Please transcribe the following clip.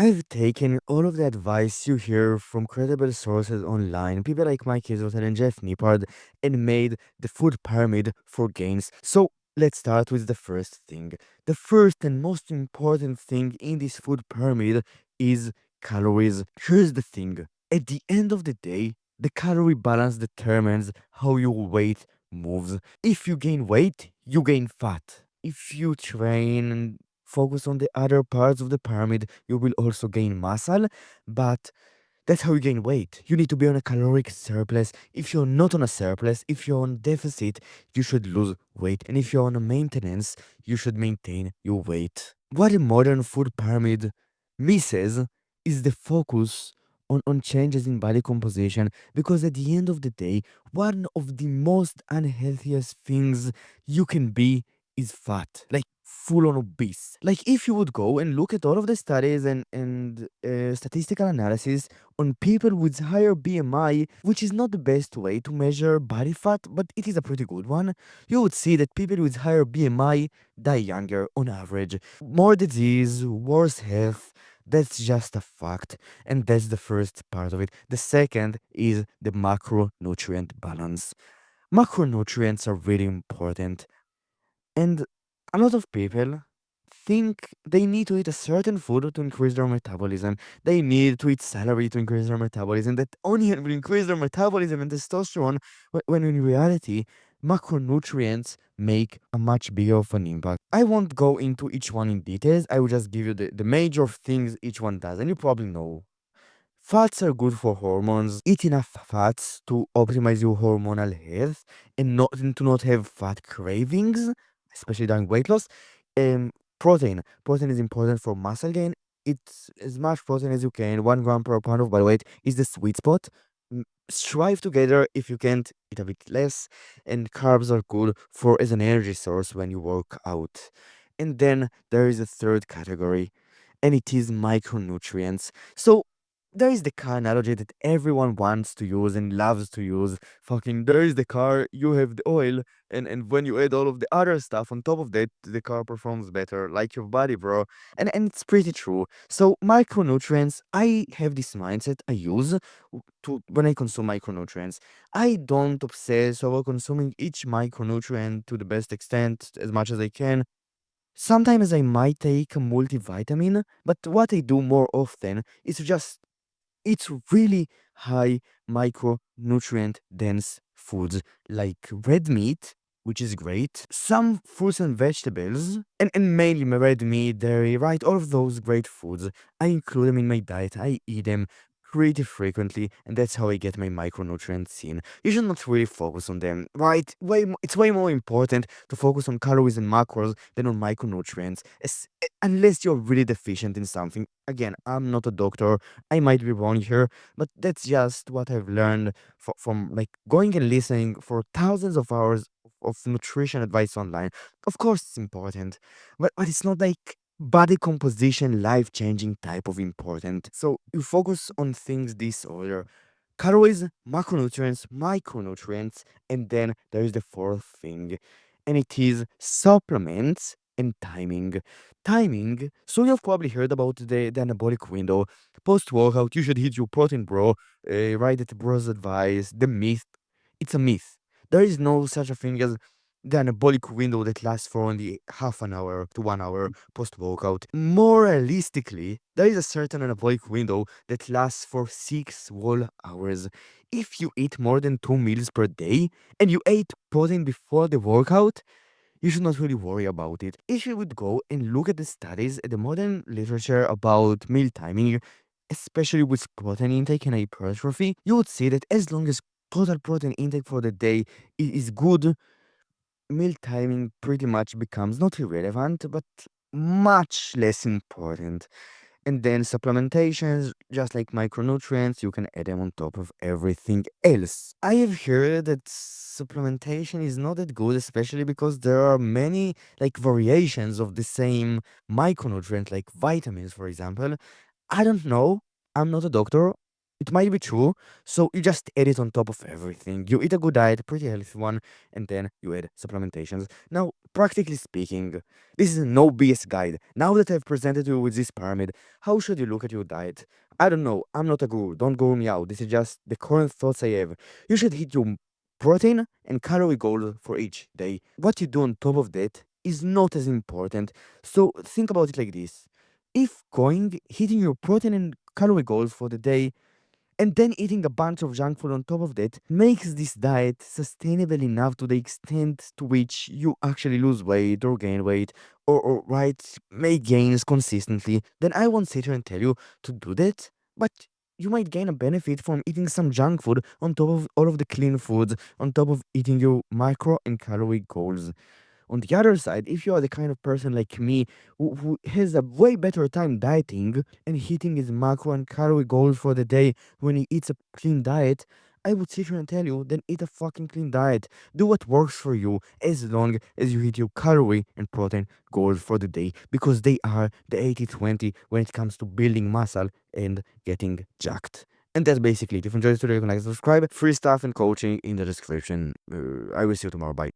I've taken all of the advice you hear from credible sources online, people like Mike Israel and Jeff Nippard, and made the food pyramid for gains. So let's start with the first thing. The first and most important thing in this food pyramid is calories. Here's the thing. At the end of the day, the calorie balance determines how your weight moves. If you gain weight, you gain fat. If you train and focus on the other parts of the pyramid, you will also gain muscle, but that's how you gain weight. You need to be on a caloric surplus. If you're not on a surplus, if you're on deficit, you should lose weight. And if you're on a maintenance, you should maintain your weight. What a modern food pyramid misses is the focus on changes in body composition, because at the end of the day, one of the most unhealthiest things you can be is fat, like full on obese. Like if you would go and look at all of the studies and statistical analysis on people with higher BMI, which is not the best way to measure body fat, but it is a pretty good one, you would see that people with higher BMI die younger on average. More disease, worse health. That's just a fact. And that's the first part of it. The second is the macronutrient balance. Macronutrients are really important. And a lot of people think they need to eat a certain food to increase their metabolism. They need to eat celery to increase their metabolism. That onion will increase their metabolism and testosterone, when in reality, macronutrients make a much bigger of an impact. I won't go into each one in details. I will just give you the major things each one does, and you probably know. Fats are good for hormones. Eat enough fats to optimize your hormonal health and to not have fat cravings, especially during weight loss. Um, Protein. Protein is important for muscle gain. Eat as much protein as you can. 1 gram per pound of body weight is the sweet spot. Strive together. If you can't, eat a bit less. And carbs are good for as an energy source when you work out. And then there is a third category, and it is micronutrients. So there is the car analogy that everyone wants to use and loves to use. Fucking, there is the car, you have the oil, and when you add all of the other stuff on top of that, the car performs better, like your body, bro. And it's pretty true. So micronutrients, I have this mindset I use to when I consume micronutrients. I don't obsess over consuming each micronutrient to the best extent as much as I can. Sometimes I might take a multivitamin, but what I do more often is to just eat really high micronutrient dense foods like red meat, which is great, some fruits and vegetables, and mainly my red meat, dairy, right? All of those great foods. I include them in my diet. I eat them pretty frequently, and that's how I get my micronutrients in. You should not really focus on them, right? It's way more important to focus on calories and macros than on micronutrients, unless you're really deficient in something. Again, I'm not a doctor. I might be wrong here, but that's just what I've learned from like going and listening for thousands of hours of nutrition advice online. Of course, it's important, but it's not like body composition, life changing type of important. So you focus on things this order: calories, macronutrients, micronutrients, and then there is the fourth thing, and it is supplements and timing. Timing. So you've probably heard about the anabolic window. Post workout, you should hit your protein, bro. Right at the bro's advice. The myth. It's a myth. There is no such a thing as the anabolic window that lasts for only half an hour to 1 hour post workout. More realistically, there is a certain anabolic window that lasts for 6 whole hours. If you eat more than 2 meals per day and you ate protein before the workout, you should not really worry about it. If you would go and look at the studies, at the modern literature about meal timing, especially with protein intake and hypertrophy, you would see that as long as total protein intake for the day is good, meal timing pretty much becomes not irrelevant, but much less important. And then supplementations, just like micronutrients, you can add them on top of everything else. I have heard that supplementation is not that good, especially because there are many like variations of the same micronutrient, like vitamins, for example. I don't know. I'm not a doctor. It might be true, so you just add it on top of everything. You eat a good diet, a pretty healthy one, and then you add supplementations. Now, practically speaking, this is a no BS guide. Now that I've presented you with this pyramid, how should you look at your diet? I don't know. I'm not a guru. Don't guru me out. This is just the current thoughts I have. You should hit your protein and calorie goal for each day. What you do on top of that is not as important. So think about it like this. If hitting your protein and calorie goals for the day and then eating a bunch of junk food on top of that makes this diet sustainable enough to the extent to which you actually lose weight or gain weight or right, make gains consistently, then I won't sit here and tell you to do that. But you might gain a benefit from eating some junk food on top of all of the clean foods, on top of eating your micro and calorie goals. On the other side, if you are the kind of person like me who has a way better time dieting and hitting his macro and calorie goals for the day when he eats a clean diet, I would sit here and tell you, then eat a fucking clean diet. Do what works for you as long as you hit your calorie and protein goals for the day because they are the 80-20 when it comes to building muscle and getting jacked. And that's basically it. If you enjoyed this video, you can like and subscribe. Free stuff and coaching in the description. I will see you tomorrow. Bye.